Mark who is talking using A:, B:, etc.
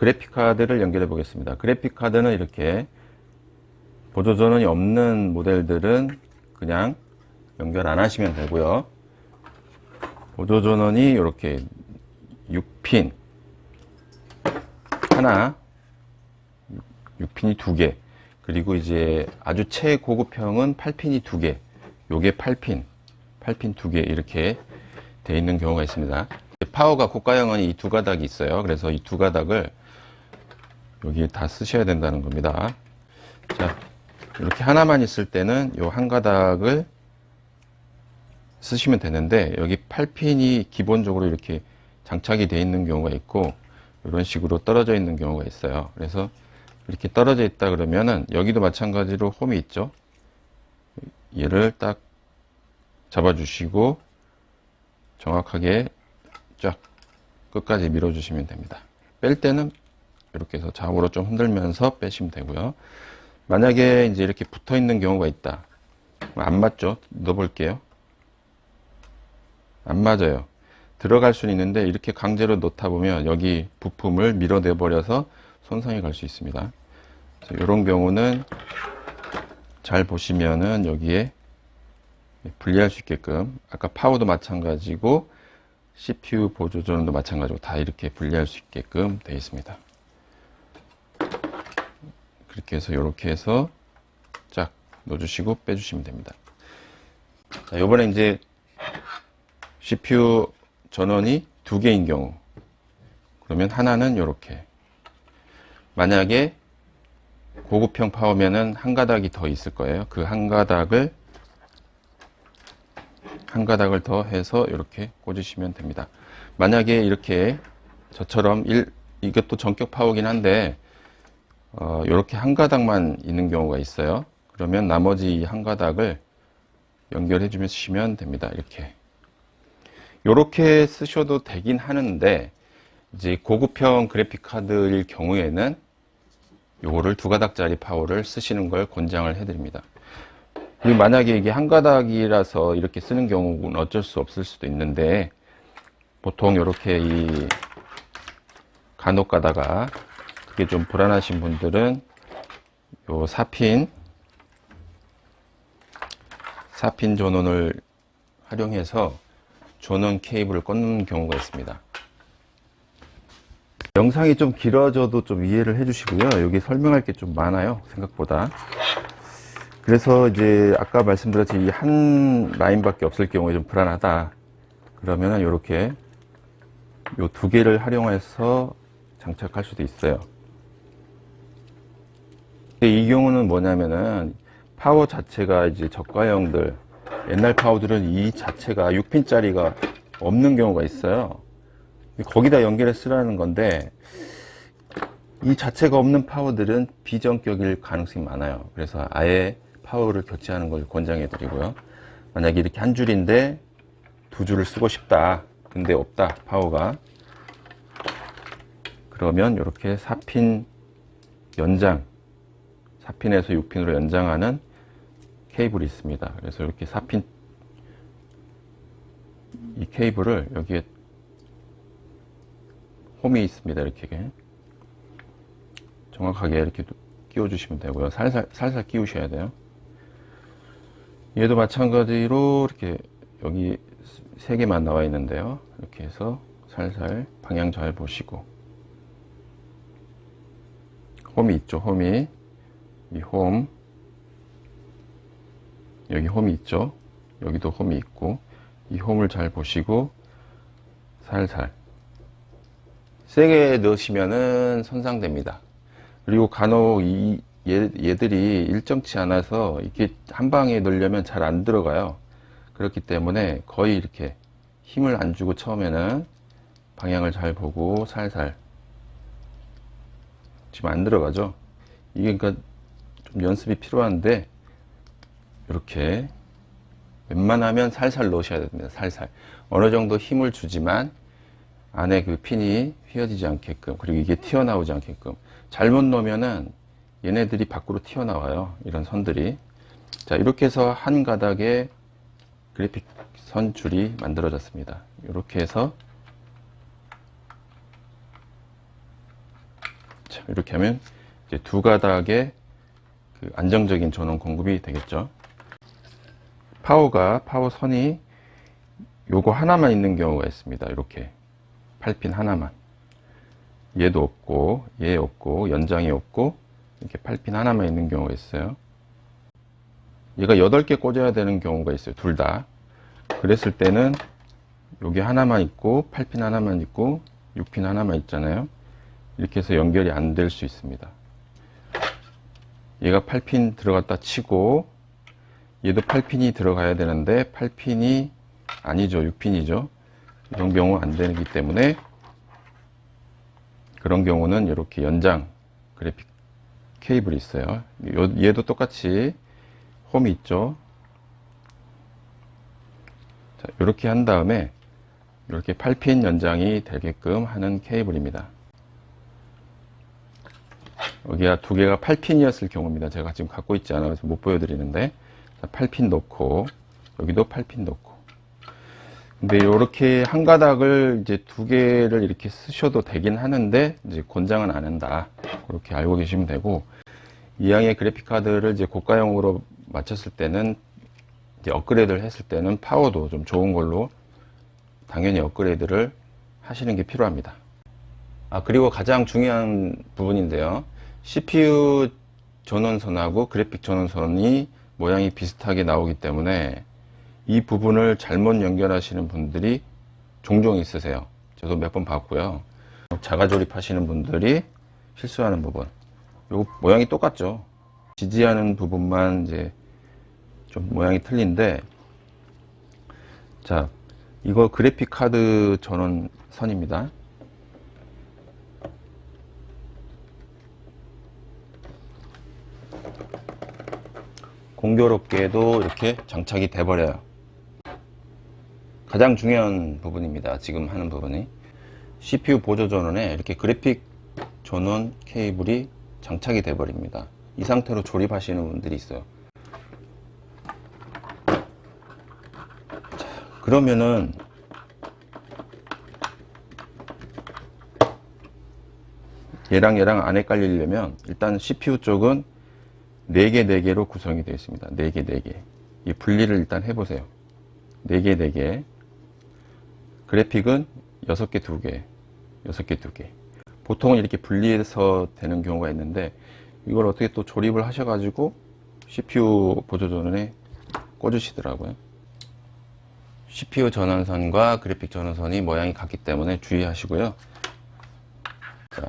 A: 그래픽카드를 연결해 보겠습니다. 그래픽카드는 이렇게 보조전원이 없는 모델들은 그냥 연결 안 하시면 되고요. 보조전원이 이렇게 6핀 하나, 6핀이 2개, 그리고 이제 아주 최고급형은 8핀이 2개, 요게 8핀 2개 이렇게 되어 있는 경우가 있습니다. 파워가 고가형은 이 두 가닥이 있어요. 그래서 이 두 가닥을 여기에 다 쓰셔야 된다는 겁니다. 자, 이렇게 하나만 있을 때는 요 한 가닥을 쓰시면 되는데, 여기 8핀이 기본적으로 이렇게 장착이 되어 있는 경우가 있고, 이런 식으로 떨어져 있는 경우가 있어요. 그래서 이렇게 떨어져 있다 그러면은, 여기도 마찬가지로 홈이 있죠. 얘를 딱 잡아주시고 정확하게 쫙 끝까지 밀어주시면 됩니다. 뺄 때는 이렇게 해서 좌우로 좀 흔들면서 빼시면 되고요. 만약에 이제 이렇게 붙어 있는 경우가 있다. 안 맞죠? 넣어볼게요. 안 맞아요. 들어갈 수는 있는데 이렇게 강제로 넣다 보면 여기 부품을 밀어내 버려서 손상이 갈 수 있습니다. 이런 경우는 잘 보시면은 여기에 분리할 수 있게끔, 아까 파워도 마찬가지고 CPU 보조전원도 마찬가지고 다 이렇게 분리할 수 있게끔 되어 있습니다. 그렇게 해서 이렇게 해서 쫙 넣어주시고 빼주시면 됩니다. 자, 요번에 이제 CPU 전원이 2개인 경우, 그러면 하나는 이렇게, 만약에 고급형 파워면은 한 가닥이 더 있을 거예요. 그 한 가닥을 더 해서 이렇게 꽂으시면 됩니다. 만약에 이렇게 저처럼 이것도 전격 파워긴 한데 이렇게 한 가닥만 있는 경우가 있어요. 그러면 나머지 한 가닥을 연결해 주시면 됩니다. 이렇게 쓰셔도 되긴 하는데, 이제 고급형 그래픽 카드일 경우에는 요거를 2가닥짜리 파워를 쓰시는 걸 권장을 해 드립니다. 그리고 만약에 이게 한 가닥이라서 이렇게 쓰는 경우는 어쩔 수 없을 수도 있는데, 보통 이렇게 이 간혹 가다가 그게 좀 불안하신 분들은 요 4핀 전원을 활용해서 전원 케이블을 꽂는 경우가 있습니다. 영상이 좀 길어져도 좀 이해를 해 주시고요. 여기 설명할 게 좀 많아요, 생각보다. 그래서 이제 아까 말씀드렸듯이 이 한 라인밖에 없을 경우에 좀 불안하다 그러면은 이렇게 요 2개를 활용해서 장착할 수도 있어요. 근데 이 경우는 뭐냐면은 파워 자체가 이제 저가형들, 옛날 파워들은 이 자체가 6핀짜리가 없는 경우가 있어요. 거기다 연결해 쓰라는 건데, 이 자체가 없는 파워들은 비전격일 가능성이 많아요. 그래서 아예 파워를 교체하는 걸 권장해 드리고요. 만약에 이렇게 한 줄인데 2줄을 쓰고 싶다, 근데 없다 파워가, 그러면 이렇게 4핀 연장, 4핀에서 6핀으로 연장하는 케이블이 있습니다. 그래서 이렇게 4핀 이 케이블을 여기에 홈이 있습니다. 이렇게 정확하게 이렇게 끼워 주시면 되고요. 살살 끼우셔야 돼요. 얘도 마찬가지로 이렇게 여기 3개만 나와 있는데요. 이렇게 해서 살살 방향 잘 보시고, 홈이 있죠. 홈이, 이 홈, 여기 홈이 있죠. 여기도 홈이 있고, 이 홈을 잘 보시고 살살, 세게 넣으시면은 손상됩니다. 그리고 간혹 얘들이 일정치 않아서 이렇게 한 방에 넣으려면 잘 안 들어가요. 그렇기 때문에 거의 이렇게 힘을 안 주고 처음에는 방향을 잘 보고 살살, 지금 안 들어가죠. 이게 그러니까 좀 연습이 필요한데, 이렇게 웬만하면 살살 넣으셔야 됩니다. 살살. 어느 정도 힘을 주지만 안에 그 핀이 휘어지지 않게끔, 그리고 이게 튀어나오지 않게끔. 잘못 놓으면은 얘네들이 밖으로 튀어나와요. 이런 선들이. 자, 이렇게 해서 한 가닥에 그래픽 선 줄이 만들어졌습니다. 이렇게 해서 자, 이렇게 하면 이제 두 가닥의 그 안정적인 전원 공급이 되겠죠. 파워선이 요거 하나만 있는 경우가 있습니다. 이렇게 8핀 하나만. 얘도 없고, 얘 없고, 연장이 없고, 이렇게 8핀 하나만 있는 경우가 있어요. 얘가 8개 꽂아야 되는 경우가 있어요. 둘 다. 그랬을 때는 여기 하나만 있고, 8핀 하나만 있고, 6핀 하나만 있잖아요. 이렇게 해서 연결이 안 될 수 있습니다. 얘가 8핀 들어갔다 치고, 얘도 8핀이 들어가야 되는데 8핀이 아니죠. 6핀이죠. 이런 경우 안 되기 때문에 그런 경우는 이렇게 연장 그래픽 케이블이 있어요. 얘도 똑같이 홈이 있죠. 자, 이렇게 한 다음에 이렇게 8핀 연장이 되게끔 하는 케이블입니다. 여기가 두 개가 8핀이었을 경우입니다. 제가 지금 갖고 있지 않아서 못 보여드리는데 8핀 넣고 여기도 8핀 넣고. 근데 이렇게 한 가닥을 이제 두 개를 이렇게 쓰셔도 되긴 하는데 이제 권장은 안 한다. 그렇게 알고 계시면 되고, 이왕의 그래픽 카드를 이제 고가형으로 맞췄을 때는 이제 업그레이드를 했을 때는 파워도 좀 좋은 걸로 당연히 업그레이드를 하시는 게 필요합니다. 그리고 가장 중요한 부분인데요. CPU 전원선하고 그래픽 전원선이 모양이 비슷하게 나오기 때문에 이 부분을 잘못 연결하시는 분들이 종종 있으세요. 저도 몇 번 봤고요. 자가 조립하시는 분들이 실수하는 부분. 요 모양이 똑같죠. 지지하는 부분만 이제 좀 모양이 틀린데, 자, 이거 그래픽 카드 전원선입니다. 공교롭게도 이렇게 장착이 돼 버려요. 가장 중요한 부분입니다. 지금 하는 부분이 CPU 보조 전원에 이렇게 그래픽 전원 케이블이 장착이 돼 버립니다. 이 상태로 조립하시는 분들이 있어요. 자, 그러면은 얘랑 안 헷갈리려면 일단 CPU 쪽은 4개 4개로 구성이 되어 있습니다. 4개 4개. 이 분리를 일단 해보세요. 4개 4개. 그래픽은 6개 2개. 6개 2개. 보통은 이렇게 분리해서 되는 경우가 있는데, 이걸 어떻게 또 조립을 하셔가지고 CPU 보조전원에 꽂으시더라고요. CPU 전원선과 그래픽 전원선이 모양이 같기 때문에 주의하시고요.